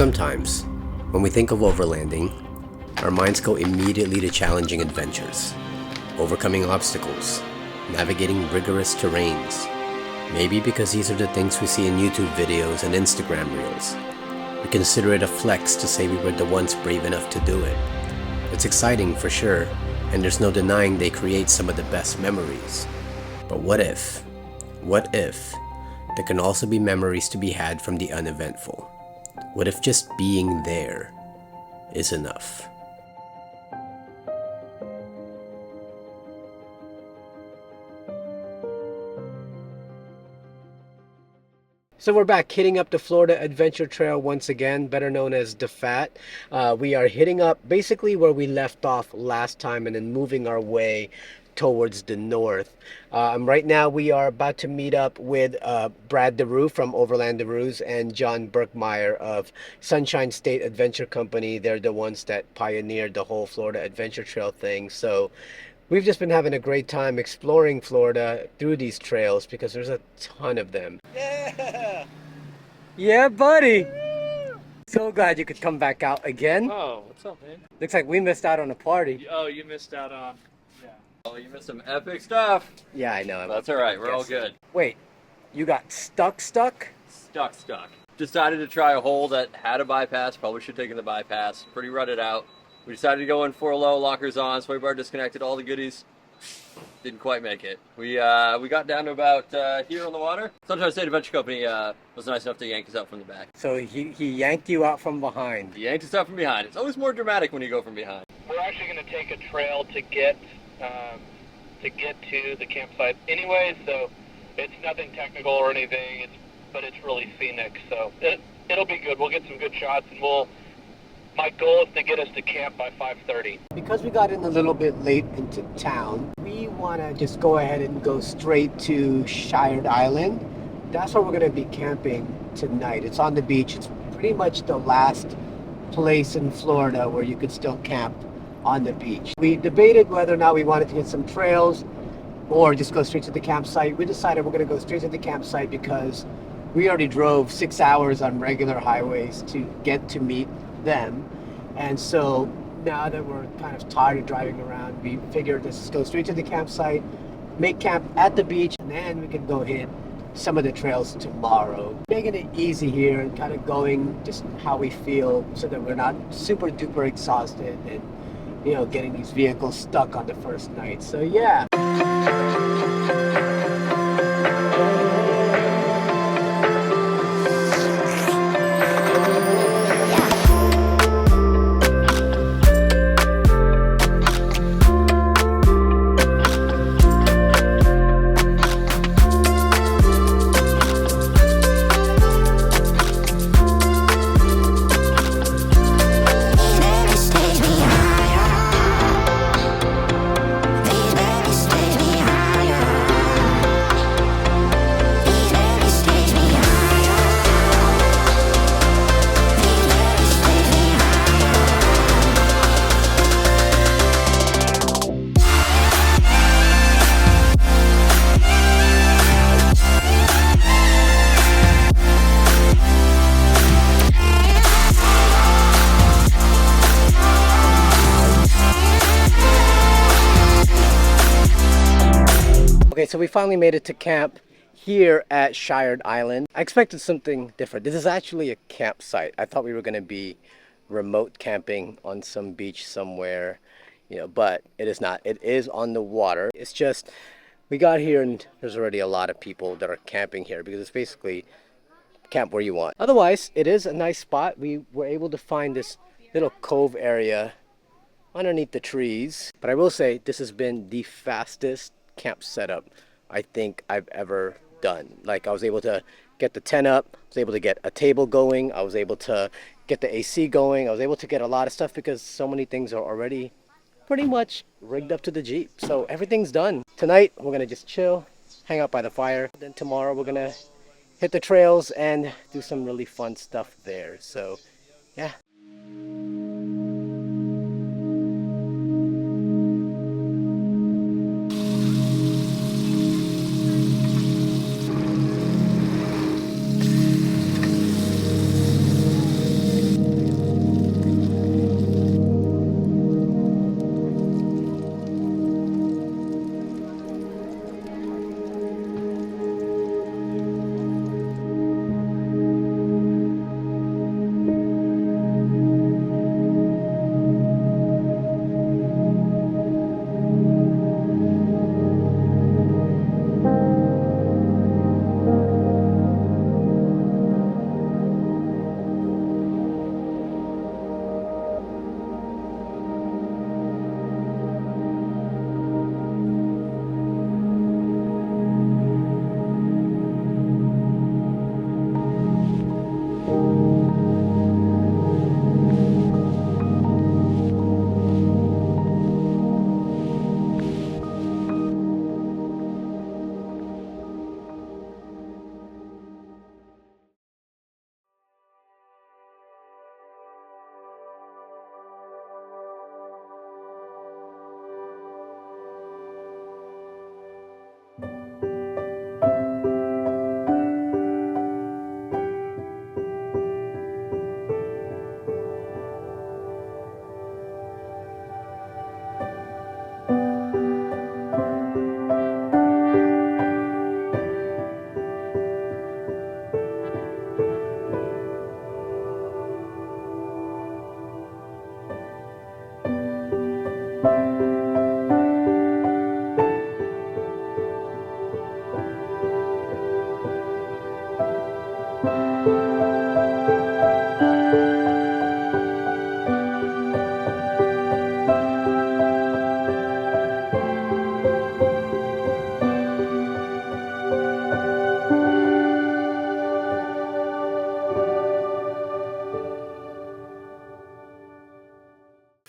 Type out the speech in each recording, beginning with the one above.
Sometimes, when we think of overlanding, our minds go immediately to challenging adventures, overcoming obstacles, navigating rigorous terrains. Maybe because these are the things we see in YouTube videos and Instagram reels. We consider it a flex to say we were the ones brave enough to do it. It's exciting for sure, and there's no denying they create some of the best memories. But what if there can also be memories to be had from the uneventful? What if just being there is enough? So we're back hitting up the Florida Adventure Trail once again, better known as the F.A.T. We are hitting up basically where we left off last time and then moving our way towards the north. Right now we are about to meet up with Brad DeRue from Overlanding and John Berkmeyer of Sunshine State Adventure Company. They're the ones that pioneered the whole Florida Adventure Trail thing. So we've just been having a great time exploring Florida through these trails because there's a ton of them. Yeah! Yeah, buddy! So glad you could come back out again. Oh, what's up, man? Looks like we missed out on a party. Oh, you missed out on... Yeah. Oh, you missed some epic stuff. Yeah, I know. That's all right. We're all good. Wait, you got stuck? Stuck. Decided to try a hole that had a bypass. Probably should have taken the bypass. Pretty rutted out. We decided to go in 4 low, lockers on, sway bar disconnected, all the goodies. Didn't quite make it. We got down to about here on the water. Sunshine State Adventure Company was nice enough to yank us out from the back. So he yanked you out from behind. He yanked us out from behind. It's always more dramatic when you go from behind. We're actually going to take a trail to get to the campsite anyway, so it's nothing technical or anything, but it's really scenic, so it'll be good. We'll get some good shots, and my goal is to get us to camp by 5:30. Because we got in a little bit late into town, we want to just go ahead and go straight to Shired Island. That's where we're going to be camping tonight. It's on the beach. It's pretty much the last place in Florida where you could still camp on the beach. We debated whether or not we wanted to hit some trails or just go straight to the campsite. We decided we're going to go straight to the campsite because we already drove 6 hours on regular highways to get to meet them, and so now that we're kind of tired of driving around, we figured let's just go straight to the campsite, make camp at the beach, and then we can go hit some of the trails tomorrow. Making it easy here and kind of going just how we feel so that we're not super duper exhausted and, you know, getting these vehicles stuck on the first night. So yeah. Okay, so we finally made it to camp here at Shired Island. I expected something different. This is actually a campsite. I thought we were going to be remote camping on some beach somewhere, you know, but it is not. It is on the water. It's just we got here and there's already a lot of people that are camping here because it's basically camp where you want. Otherwise, it is a nice spot. We were able to find this little cove area underneath the trees. But I will say this has been the fastest camp setup I think I've ever done. Like, I was able to get the tent up, I was able to get a table going, I was able to get the AC going, I was able to get a lot of stuff because so many things are already pretty much rigged up to the Jeep. So everything's done. Tonight we're gonna just chill, hang out by the fire. Then tomorrow we're gonna hit the trails and do some really fun stuff there. So yeah.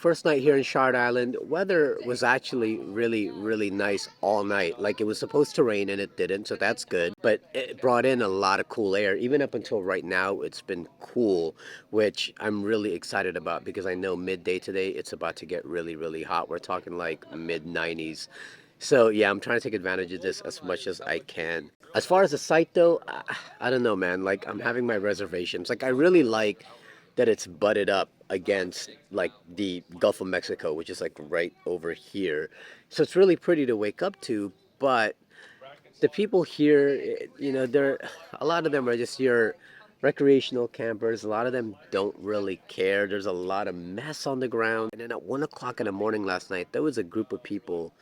first night here in Shard Island, weather was actually really nice all night. Like it was supposed to rain and it didn't, so that's good. But it brought in a lot of cool air. Even up until right now, it's been cool, which I'm really excited about because I know midday today it's about to get really hot. We're talking like mid 90s. So yeah, I'm trying to take advantage of this as much as I can. As far as the site though, I don't know, man. Like I'm having my reservations. Like I really like that it's butted up against like the Gulf of Mexico, which is like right over here. So it's really pretty to wake up to, but the people here, they're a lot of them are just your recreational campers. A lot of them don't really care. There's a lot of mess on the ground. And then at 1 o'clock in the morning last night, there was a group of people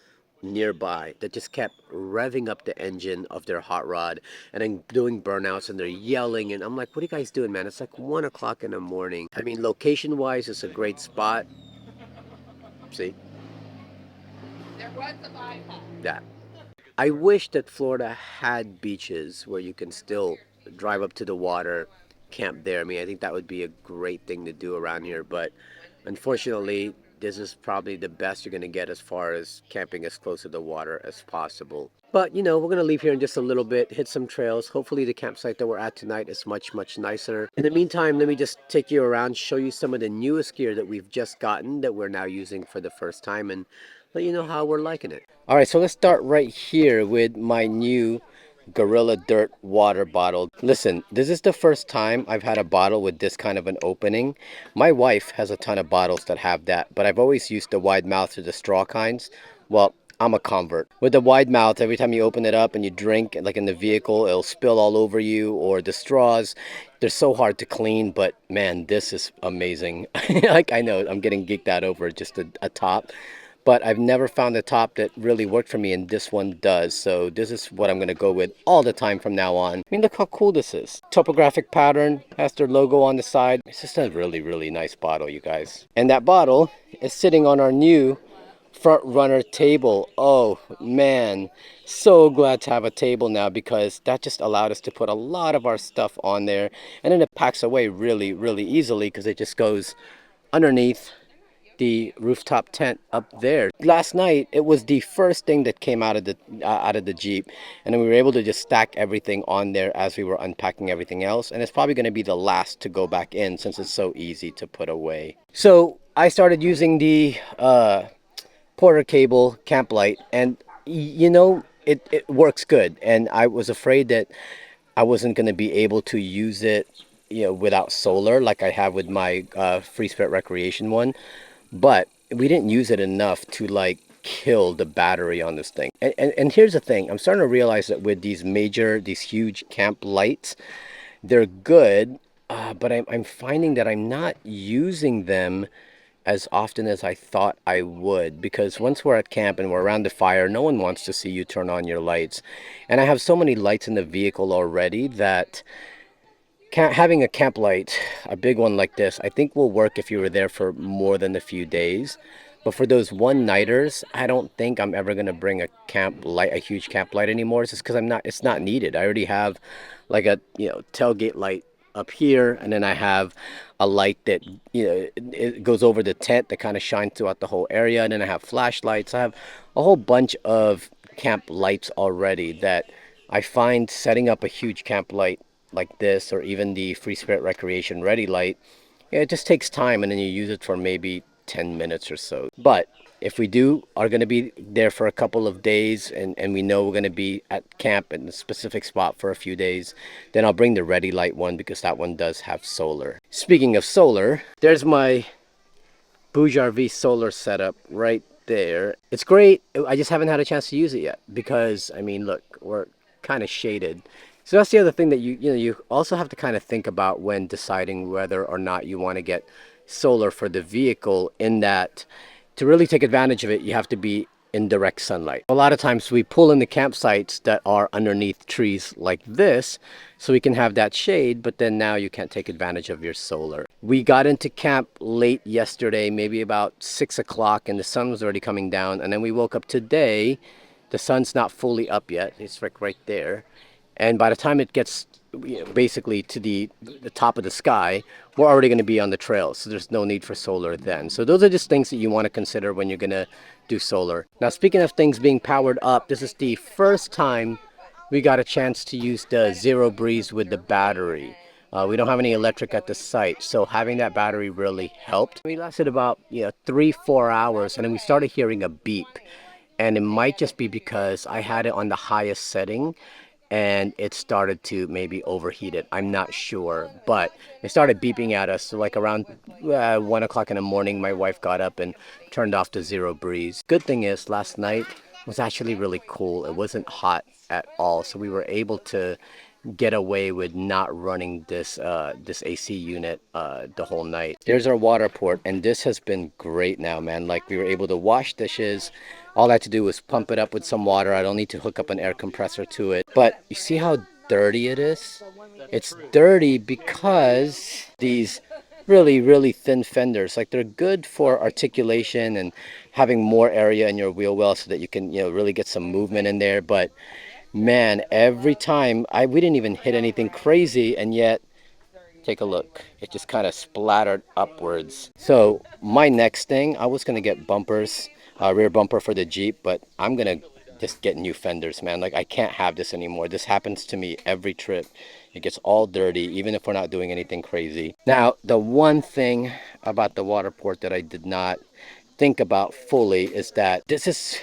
nearby that just kept revving up the engine of their hot rod and then doing burnouts, and they're yelling, and I'm like, what are you guys doing, man? It's like 1 o'clock in the morning. I mean, location wise it's a great spot. See, yeah, I wish that Florida had beaches where you can still drive up to the water, camp there. I mean, I think that would be a great thing to do around here, but unfortunately, this is probably the best you're going to get as far as camping as close to the water as possible. But, we're going to leave here in just a little bit, hit some trails. Hopefully the campsite that we're at tonight is much nicer. In the meantime, let me just take you around, show you some of the newest gear that we've just gotten that we're now using for the first time, and let you know how we're liking it. All right, so let's start right here with my new Gorilla Dirt water bottle. Listen, this is the first time I've had a bottle with this kind of an opening. My wife has a ton of bottles that have that, but I've always used the wide mouth or the straw kinds. Well, I'm a convert. With the wide mouth, every time you open it up and you drink, like in the vehicle, it'll spill all over you, or the straws, they're so hard to clean, but man, this is amazing. Like, I know I'm getting geeked out over just a top, but I've never found a top that really worked for me, and this one does. So this is what I'm going to go with all the time from now on. I mean, look how cool this is. Topographic pattern, has their logo on the side. It's just a really nice bottle, you guys. And that bottle is sitting on our new front runner table. Oh man, so glad to have a table now, because that just allowed us to put a lot of our stuff on there, and then it packs away really easily because it just goes underneath the rooftop tent up there. Last night it was the first thing that came out of the Jeep, and then we were able to just stack everything on there as we were unpacking everything else, and it's probably going to be the last to go back in since it's so easy to put away. So I started using the Porter cable camp light, and it works good, and I was afraid that I wasn't going to be able to use it without solar like I have with my Free Spirit Recreation one. But we didn't use it enough to like kill the battery on this thing. And here's the thing, I'm starting to realize that with these huge camp lights, they're good, but I'm finding that I'm not using them as often as I thought I would, because once we're at camp and we're around the fire, no one wants to see you turn on your lights. And I have so many lights in the vehicle already that having a camp light, a big one like this, I think will work if you were there for more than a few days. But for those one-nighters, I don't think I'm ever gonna bring a huge camp light anymore. It's just because it's not needed. I already have like a tailgate light up here, and then I have a light that it goes over the tent that kind of shines throughout the whole area, and then I have flashlights. I have a whole bunch of camp lights already that I find setting up a huge camp light like this, or even the Free Spirit Recreation Ready light, it just takes time, and then you use it for maybe 10 minutes or so. But if we are going to be there for a couple of days, and we know we're going to be at camp in a specific spot for a few days, then I'll bring the Ready light one, because that one does have solar. Speaking of solar, there's my Bouge RV solar setup right there. It's great. I just haven't had a chance to use it yet because, I mean, look, we're kind of shaded. So that's the other thing that you also have to kind of think about when deciding whether or not you want to get solar for the vehicle, in that to really take advantage of it, you have to be in direct sunlight. A lot of times we pull in the campsites that are underneath trees like this so we can have that shade, but then now you can't take advantage of your solar. We got into camp late yesterday, maybe about 6 o'clock, and the sun was already coming down, and then we woke up today. The sun's not fully up yet. It's like right there. And by the time it gets basically to the top of the sky, we're already going to be on the trail. So there's no need for solar then. So those are just things that you want to consider when you're going to do solar. Now, speaking of things being powered up, this is the first time we got a chance to use the Zero Breeze with the battery. We don't have any electric at the site, so having that battery really helped. We lasted about 3-4 hours, and then we started hearing a beep. And it might just be because I had it on the highest setting and it started to maybe overheat it. I'm not sure, but it started beeping at us. So like around 1 o'clock in the morning, my wife got up and turned off the Zero Breeze. Good thing is last night was actually really cool. It wasn't hot at all, so we were able to get away with not running this AC unit the whole night. There's our water port, and this has been great now, man. Like, we were able to wash dishes. All I had to do was pump it up with some water. I don't need to hook up an air compressor to it. But you see how dirty it is? It's dirty because these really thin fenders, like, they're good for articulation and having more area in your wheel well so that you can really get some movement in there. But man, every time we didn't even hit anything crazy, and yet take a look, it just kind of splattered upwards. So my next thing, I was gonna get bumpers, rear bumper for the Jeep, but I'm gonna just get new fenders, man. Like, I can't have this anymore. This happens to me every trip. It gets all dirty even if we're not doing anything crazy. Now, the one thing about the water port that I did not think about fully is that this is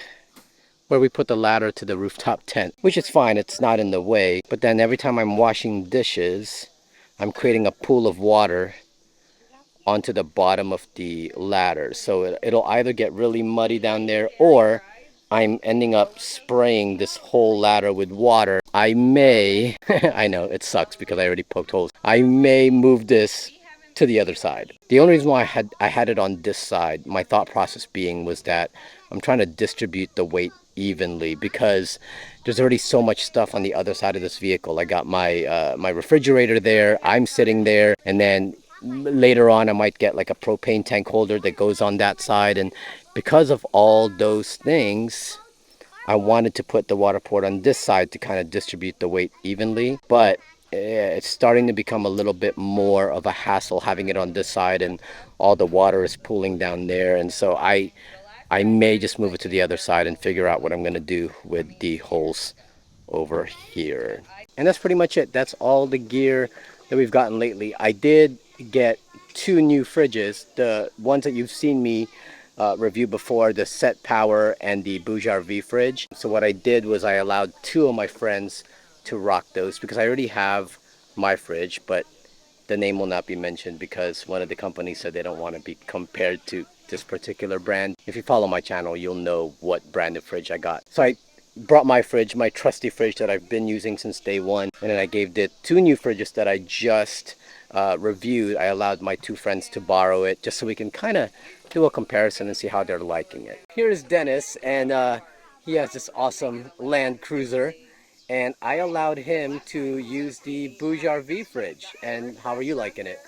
where we put the ladder to the rooftop tent, which is fine, it's not in the way. But then every time I'm washing dishes, I'm creating a pool of water onto the bottom of the ladder. So it'll either get really muddy down there, or I'm ending up spraying this whole ladder with water. I may, I know it sucks because I already poked holes. I may move this to the other side. The only reason why I had it on this side, my thought process being, was that I'm trying to distribute the weight evenly, because there's already so much stuff on the other side of this vehicle. I got my my refrigerator there, I'm sitting there, and then later on I might get like a propane tank holder that goes on that side. And because of all those things, I wanted to put the water port on this side to kind of distribute the weight evenly. But it's starting to become a little bit more of a hassle having it on this side, and all the water is pooling down there. And so I may just move it to the other side and figure out what I'm going to do with the holes over here. And that's pretty much it. That's all the gear that we've gotten lately. I did get 2 new fridges, the ones that you've seen me review before, the Set Power and the Boujar V fridge. So what I did was I allowed 2 of my friends to rock those, because I already have my fridge, but the name will not be mentioned because one of the companies said they don't want to be compared to this particular brand. If you follow my channel, you'll know what brand of fridge I got. So I brought my fridge, my trusty fridge that I've been using since day one, and then I gave the 2 new fridges that I just reviewed. I allowed my 2 friends to borrow it just so we can kind of do a comparison and see how they're liking it. Here's Dennis, and he has this awesome Land Cruiser, and I allowed him to use the Boujar V fridge. And how are you liking it?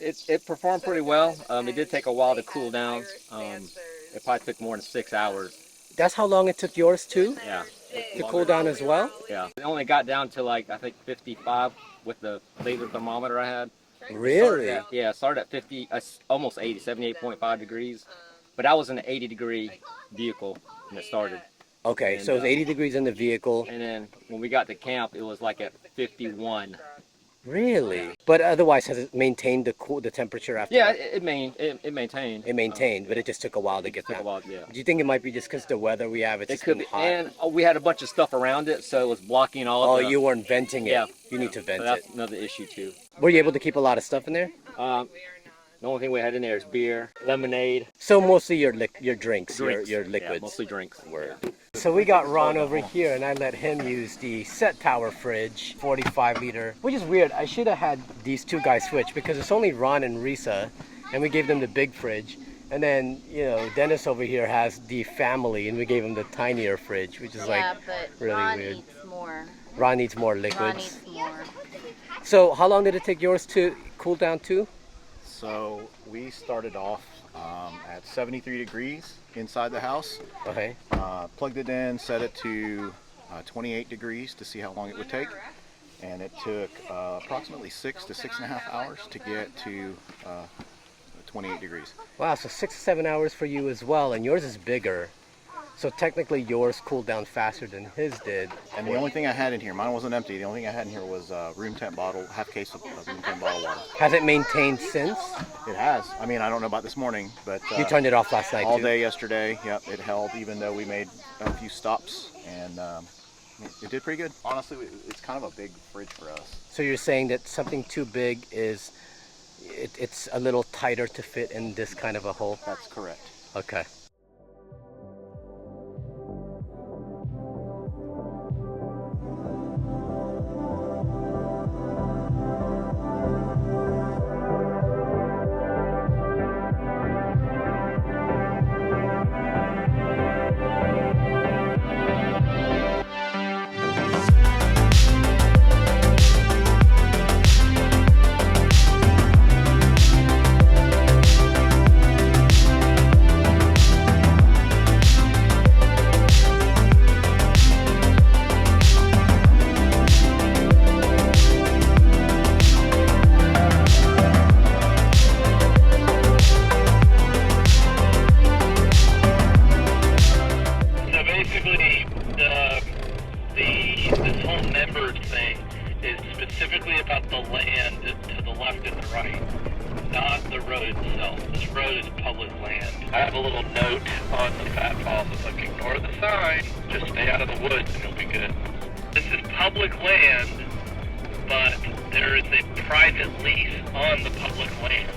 It performed pretty well. It did take a while to cool down. It probably took more than 6 hours. That's how long it took yours too? Yeah. To cool down as well? Yeah. It only got down to like, I think 55 with the laser thermometer I had. Really? Yeah, it started at 50, almost 80, 78.5 degrees. But I was in an 80-degree vehicle when it started. Okay, And, so it's 80 degrees in the vehicle. And then when we got to camp, it was like at 51. Really? But otherwise, has it maintained the temperature after Yeah, that? it maintained. It maintained, but it just took a while to get Took that. a while, yeah. Do you think it might be just because the weather we have, it's It just could been be, hot? and we had a bunch of stuff around it, so it was blocking all Oh, of the... you weren't venting it. Yeah. You need to vent So that's it. another issue, too. Were you able to keep a lot of stuff in there? The only thing we had in there is beer, lemonade. So mostly your drinks, Drinks. your liquids. Yeah, mostly drinks. Word. So we got Ron over here, and I let him use the Set Power fridge, 45 liter, which is weird. I should have had these 2 guys switch, because it's only Ron and Risa, and we gave them the big fridge. And then, Dennis over here has the family, and we gave him the tinier fridge, which is like really Ron weird. needs more. Ron needs more Ron liquids. needs more. So how long did it take yours to cool down to? So we started off at 73 degrees inside the house. Okay. Plugged it in, set it to 28 degrees to see how long it would take. And it took approximately 6 to 6.5 hours to get to 28 degrees. Wow, so 6 to 7 hours for you as well, and yours is bigger. So technically yours cooled down faster than his did. And the only thing I had in here, mine wasn't empty, the only thing I had in here was room temp bottle, half case of room temp bottle water. Has it maintained since? It has. I mean, I don't know about this morning, but You turned it off last night all too? day yesterday. Yep, it held even though we made a few stops, and it did pretty good. Honestly, it's kind of a big fridge for us. So you're saying that something too big is, it's a little tighter to fit in this kind of a hole? That's correct. Okay. This whole members thing is specifically about the land to the left and the right, not the road itself. This road is public land. I have a little note on the F.A.T policy that's like, ignore the sign, just stay out of the woods and you'll be good. This is public land, but there is a private lease on the public land,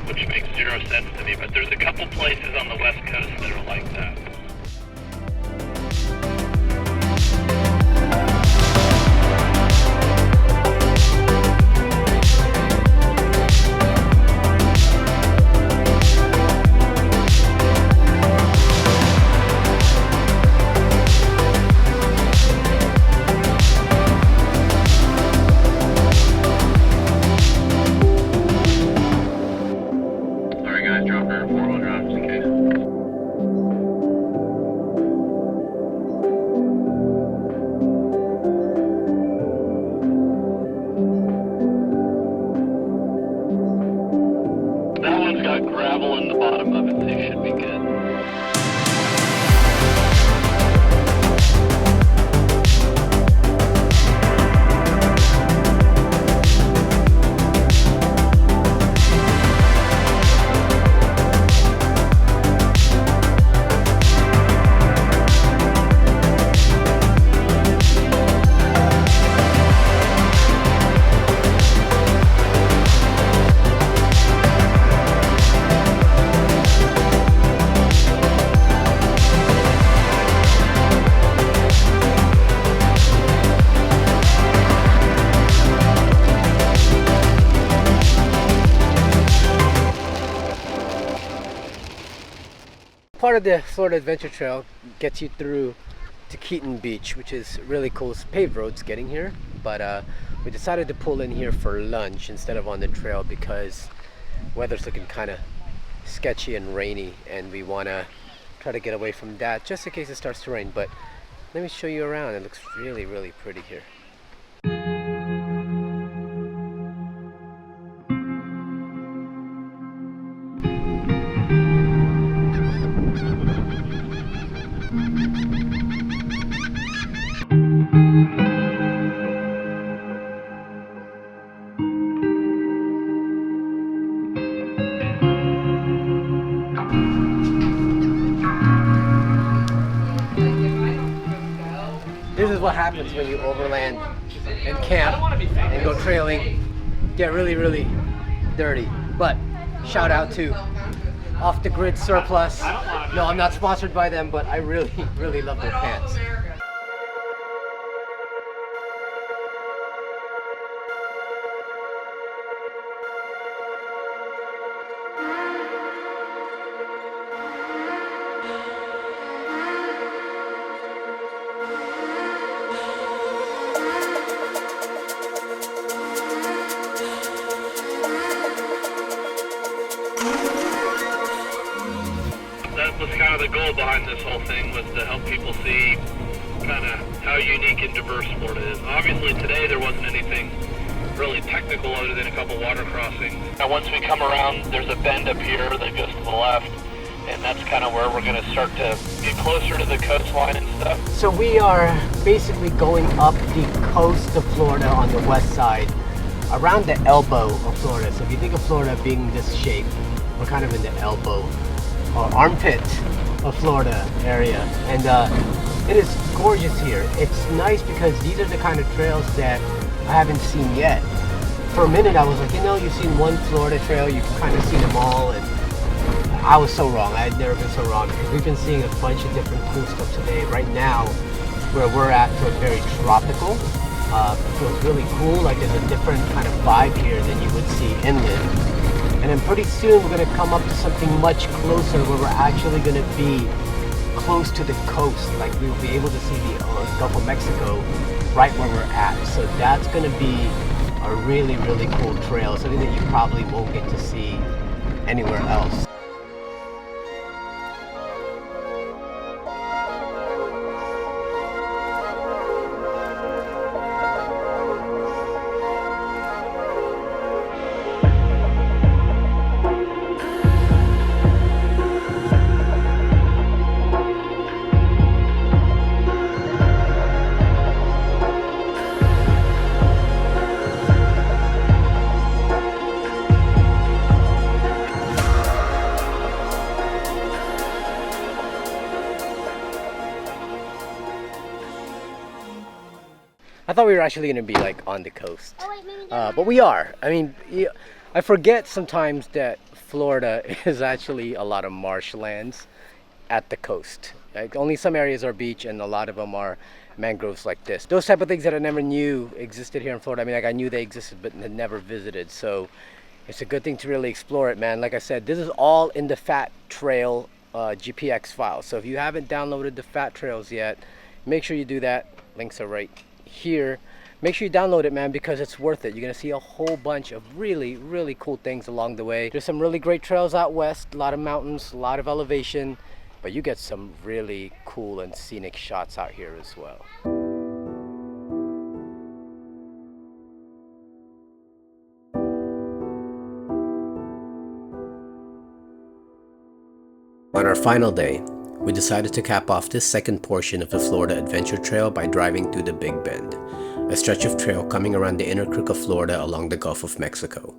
which makes zero sense to me. But there's a couple places on the West Coast that are like that. Drop her 400 on just in case. That one's got gravel in the bottom of it, so you should be good. Part of the Florida Adventure Trail gets you through to Keaton Beach, which is really cool. It's paved roads getting here, but we decided to pull in here for lunch instead of on the trail because weather's looking kind of sketchy and rainy, and we want to try to get away from that just in case it starts to rain. But let me show you around. It looks really, really pretty here. This is what happens when you overland and camp and go trailing. Get really, really dirty. But shout out to Off the Grid Surplus. No, I'm not sponsored by them, but I really, really love their pants. That was kind of the goal behind this whole thing, was to help people see kind of how unique and diverse Florida is. Obviously today there wasn't anything really technical other than a couple water crossings. Now once we come around, there's a bend up here that goes to the left, and that's kind of where we're going to start to get closer to the coastline and stuff. So we are basically going up the coast of Florida on the west side, around the elbow of Florida. So if you think of Florida being this shape, we're kind of in the elbow or armpit of Florida area, and it is gorgeous here. It's nice because these are the kind of trails that I haven't seen yet. For a minute I was like, you know, you've seen one Florida trail, you've kind of seen them all, and I was so wrong. I had never been so wrong, because we've been seeing a bunch of different cool stuff today. Right now, where we're at feels very tropical. Feels really cool, like there's a different kind of vibe here than you would see inland. And then pretty soon we're going to come up to something much closer where we're actually going to be close to the coast. Like we'll be able to see the Gulf of Mexico right where we're at. So that's going to be a really, really cool trail, something that you probably won't get to see anywhere else. I thought we were actually going to be like on the coast, but we are. I mean, I forget sometimes that Florida is actually a lot of marshlands at the coast. Like only some areas are beach, and a lot of them are mangroves like this. Those type of things that I never knew existed here in Florida. I mean, like I knew they existed, but had never visited. So it's a good thing to really explore it, man. Like I said, this is all in the F.A.T Trail GPX file. So if you haven't downloaded the F.A.T Trails yet, make sure you do that. Links are right here. Make sure you download it, man, because it's worth it. You're gonna see a whole bunch of really, really cool things along the way. There's some really great trails out west, a lot of mountains, a lot of elevation, but you get some really cool and scenic shots out here as well. On our final day, we decided to cap off this second portion of the Florida Adventure Trail by driving through the Big Bend, a stretch of trail coming around the inner crook of Florida along the Gulf of Mexico.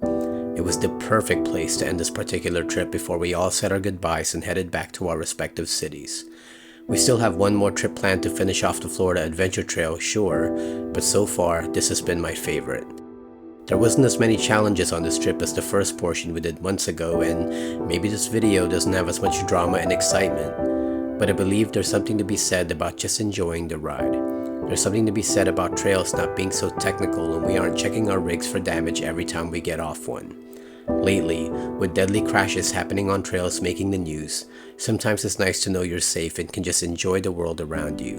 It was the perfect place to end this particular trip before we all said our goodbyes and headed back to our respective cities. We still have one more trip planned to finish off the Florida Adventure Trail, sure, but so far this has been my favorite. There wasn't as many challenges on this trip as the first portion we did months ago, and maybe this video doesn't have as much drama and excitement, but I believe there's something to be said about just enjoying the ride. There's something to be said about trails not being so technical and we aren't checking our rigs for damage every time we get off one. Lately, with deadly crashes happening on trails making the news, sometimes it's nice to know you're safe and can just enjoy the world around you,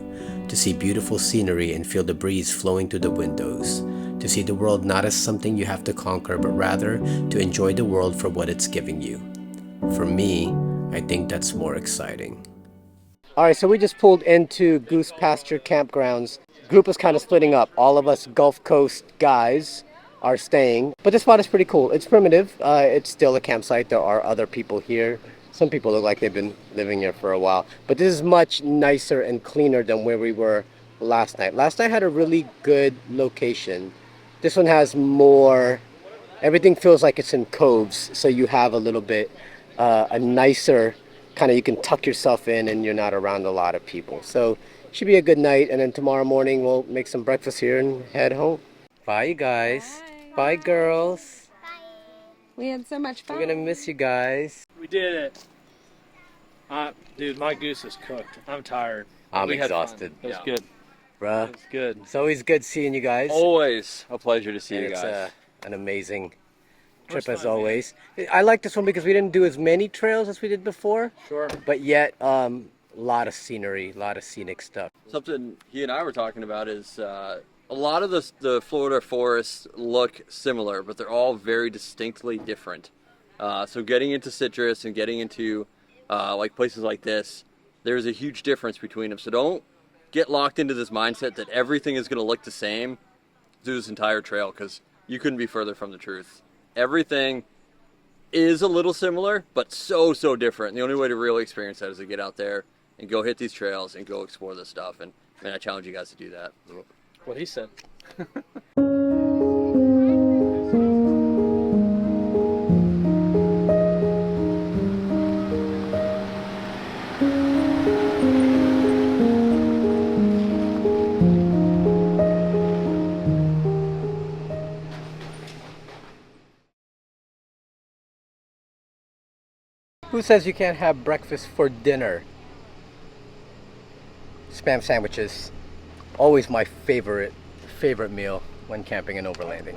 to see beautiful scenery and feel the breeze flowing through the windows, to see the world not as something you have to conquer, but rather to enjoy the world for what it's giving you. For me, I think that's more exciting. Alright, so we just pulled into Goose Pasture Campgrounds. Group is kind of splitting up. All of us Gulf Coast guys are staying, but this spot is pretty cool. It's primitive. It's still a campsite. There are other people here. Some people look like they've been living here for a while, but this is much nicer and cleaner than where we were last night. Last night had a really good location. This one has more, everything feels like it's in coves, so you have a little bit a nicer kind of, you can tuck yourself in and you're not around a lot of people. So should be a good night, and then tomorrow morning we'll make some breakfast here and head home. Bye, you guys. Bye, girls. Bye. We had so much fun. We're gonna miss you guys. We did it. Dude, my goose is cooked. I'm tired. I'm We had fun. exhausted. It was Yeah. good. Bruh. It was good. It's always good seeing you guys. Always a pleasure to see And you it's guys. an amazing trip First as time, man. always. I like this one because we didn't do as many trails as we did before, Sure. but yet a lot of scenery, a lot of scenic stuff. Something he and I were talking about is a lot of the Florida forests look similar, but they're all very distinctly different. So getting into citrus and getting into like places like this, there's a huge difference between them. So get locked into this mindset that everything is going to look the same through this entire trail, because you couldn't be further from the truth. Everything is a little similar, but so different. And the only way to really experience that is to get out there and go hit these trails and go explore this stuff. And man, I challenge you guys to do that. What he said. Who says you can't have breakfast for dinner? Spam sandwiches. Always my favorite meal when camping and overlanding.